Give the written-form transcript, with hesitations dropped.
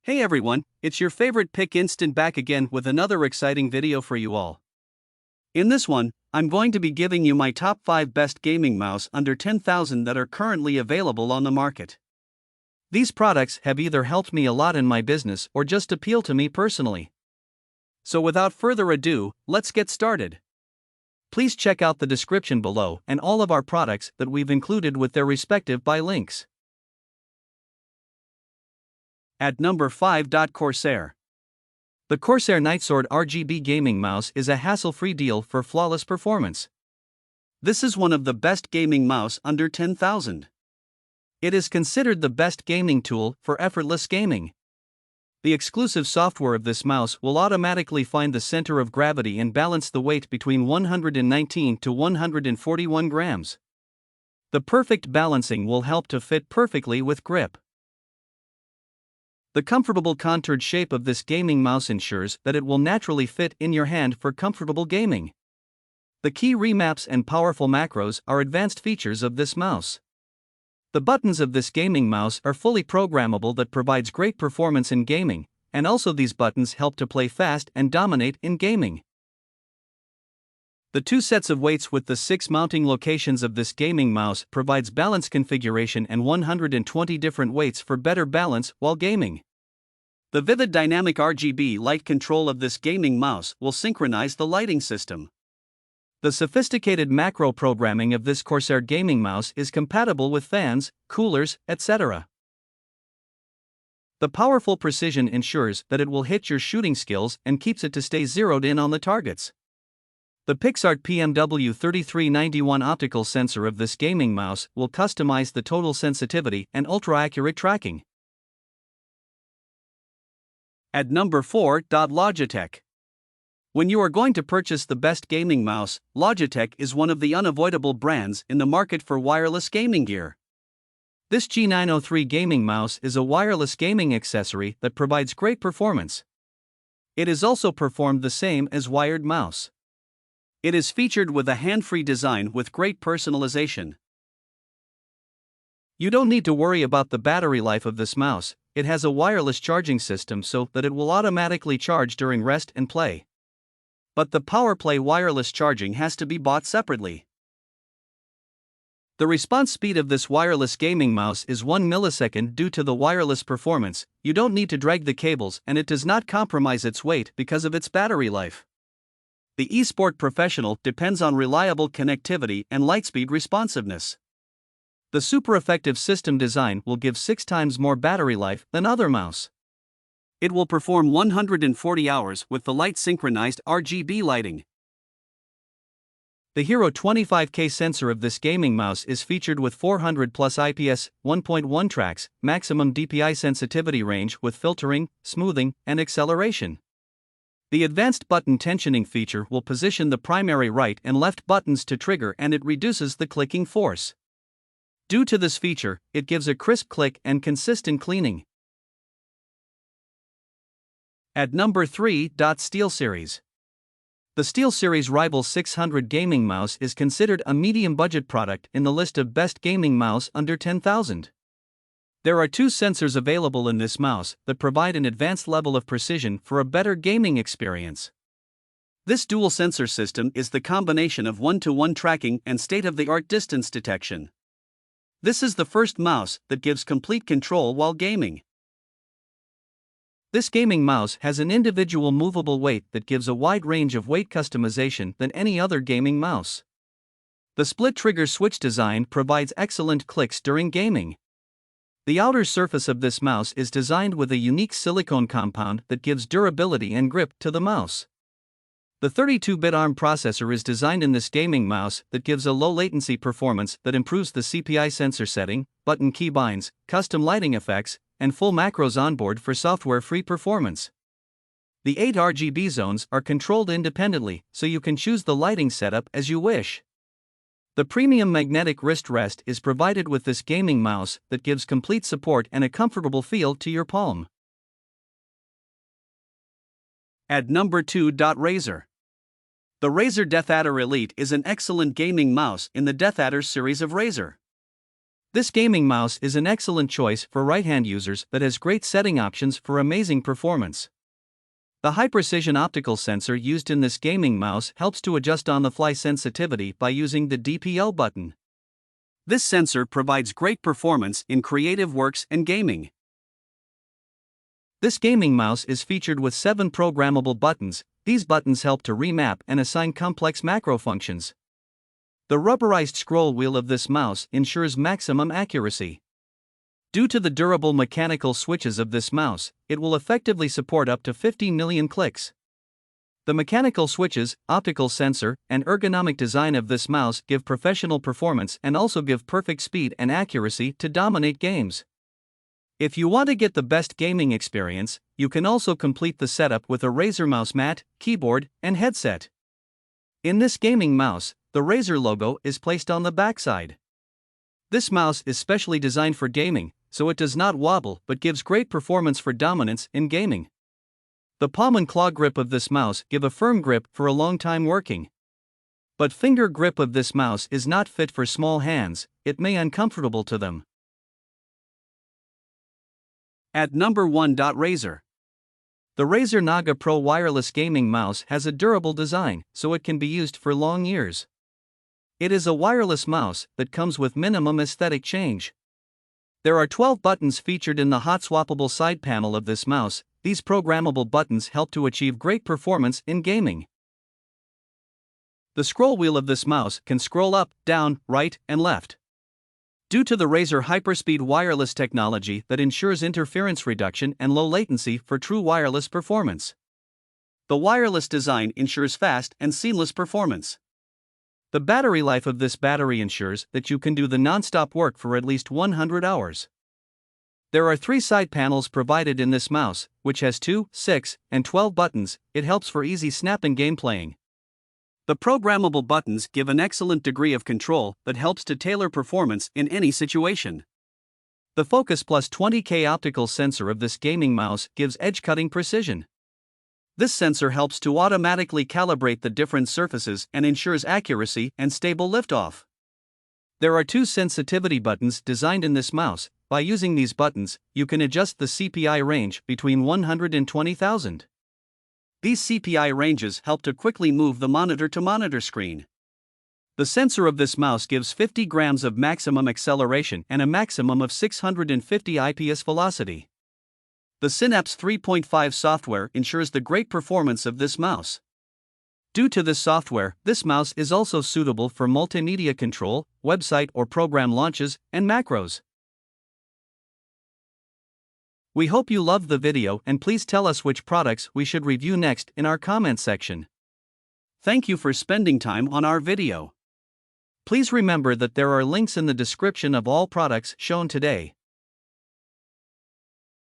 Hey everyone, it's your favorite Pick Instant back again with another exciting video for you all. In this one, I'm going to be giving you my top 5 best gaming mouse under 10,000 that are currently available on the market. These products have either helped me a lot in my business or just appeal to me personally. So without further ado, let's get started. Please check out the description below and all of our products that we've included with their respective buy links. At number 5. Corsair. The Corsair Nightsword RGB gaming mouse is a hassle-free deal for flawless performance. This is one of the best gaming mouse under 10,000. It is considered the best gaming tool for effortless gaming. The exclusive software of this mouse will automatically find the center of gravity and balance the weight between 119 to 141 grams. The perfect balancing will help to fit perfectly with grip. The comfortable contoured shape of this gaming mouse ensures that it will naturally fit in your hand for comfortable gaming. The key remaps and powerful macros are advanced features of this mouse. The buttons of this gaming mouse are fully programmable that provides great performance in gaming, and also these buttons help to play fast and dominate in gaming. The 2 sets of weights with the 6 mounting locations of this gaming mouse provides balance configuration and 120 different weights for better balance while gaming. The vivid dynamic RGB light control of this gaming mouse will synchronize the lighting system. The sophisticated macro programming of this Corsair gaming mouse is compatible with fans, coolers, etc. The powerful precision ensures that it will hit your shooting skills and keeps it to stay zeroed in on the targets. The PixArt PMW3391 optical sensor of this gaming mouse will customize the total sensitivity and ultra-accurate tracking. At number 4. Logitech. When you are going to purchase the best gaming mouse, Logitech is one of the unavoidable brands in the market for wireless gaming gear. This G903 gaming mouse is a wireless gaming accessory that provides great performance. It is also performed the same as wired mouse. It is featured with a hand-free design with great personalization. You don't need to worry about the battery life of this mouse. It has a wireless charging system so that it will automatically charge during rest and play. But the PowerPlay wireless charging has to be bought separately. The response speed of this wireless gaming mouse is 1 millisecond due to the wireless performance. You don't need to drag the cables and it does not compromise its weight because of its battery life. The eSport Professional depends on reliable connectivity and lightspeed responsiveness. The super effective system design will give 6 times more battery life than other mouse. It will perform 140 hours with the light synchronized RGB lighting. The Hero 25K sensor of this gaming mouse is featured with 400 plus IPS 1.1 tracks, maximum DPI sensitivity range with filtering, smoothing, and acceleration. The advanced button tensioning feature will position the primary right and left buttons to trigger and it reduces the clicking force. Due to this feature, it gives a crisp click and consistent cleaning. At number 3. SteelSeries. The SteelSeries Rival 600 gaming mouse is considered a medium budget product in the list of best gaming mouse under 10,000. There are 2 sensors available in this mouse that provide an advanced level of precision for a better gaming experience. This dual sensor system is the combination of one-to-one tracking and state-of-the-art distance detection. This is the first mouse that gives complete control while gaming. This gaming mouse has an individual movable weight that gives a wide range of weight customization than any other gaming mouse. The split trigger switch design provides excellent clicks during gaming. The outer surface of this mouse is designed with a unique silicone compound that gives durability and grip to the mouse. The 32-bit ARM processor is designed in this gaming mouse that gives a low latency performance that improves the CPI sensor setting, button keybinds, custom lighting effects, and full macros onboard for software-free performance. The 8 RGB zones are controlled independently, so you can choose the lighting setup as you wish. The premium magnetic wrist rest is provided with this gaming mouse that gives complete support and a comfortable feel to your palm. At number 2. Razer. The Razer DeathAdder Elite is an excellent gaming mouse in the DeathAdder series of Razer. This gaming mouse is an excellent choice for right-hand users that has great setting options for amazing performance. The high-precision optical sensor used in this gaming mouse helps to adjust on-the-fly sensitivity by using the DPL button. This sensor provides great performance in creative works and gaming. This gaming mouse is featured with 7 programmable buttons. These buttons help to remap and assign complex macro functions. The rubberized scroll wheel of this mouse ensures maximum accuracy. Due to the durable mechanical switches of this mouse, it will effectively support up to 50 million clicks. The mechanical switches, optical sensor, and ergonomic design of this mouse give professional performance and also give perfect speed and accuracy to dominate games. If you want to get the best gaming experience, you can also complete the setup with a Razer mouse mat, keyboard, and headset. In this gaming mouse, the Razer logo is placed on the backside. This mouse is specially designed for gaming, so it does not wobble but gives great performance for dominance in gaming. The palm and claw grip of this mouse give a firm grip for a long time working. But finger grip of this mouse is not fit for small hands, it may uncomfortable to them. At number 1. Razer. The Razer Naga Pro wireless gaming mouse has a durable design, so it can be used for long years. It is a wireless mouse that comes with minimum aesthetic change. There are 12 buttons featured in the hot swappable side panel of this mouse. These programmable buttons help to achieve great performance in gaming. The scroll wheel of this mouse can scroll up, down, right, and left. Due to the Razer hyperspeed wireless technology that ensures interference reduction and low latency for true wireless performance. The wireless design ensures fast and seamless performance. The battery life of this battery ensures that you can do the non-stop work for at least 100 hours. There are 3 side panels provided in this mouse, which has 2, 6, and 12 buttons. It helps for easy snapping game playing. The programmable buttons give an excellent degree of control that helps to tailor performance in any situation. The Focus Plus 20K optical sensor of this gaming mouse gives edge-cutting precision. This sensor helps to automatically calibrate the different surfaces and ensures accuracy and stable liftoff. There are 2 sensitivity buttons designed in this mouse. By using these buttons, you can adjust the CPI range between 100 and 20,000. These CPI ranges help to quickly move the monitor-to-monitor screen. The sensor of this mouse gives 50 grams of maximum acceleration and a maximum of 650 IPS velocity. The Synapse 3.5 software ensures the great performance of this mouse. Due to this software, this mouse is also suitable for multimedia control, website or program launches, and macros. We hope you loved the video and please tell us which products we should review next in our comment section. Thank you for spending time on our video. Please remember that there are links in the description of all products shown today.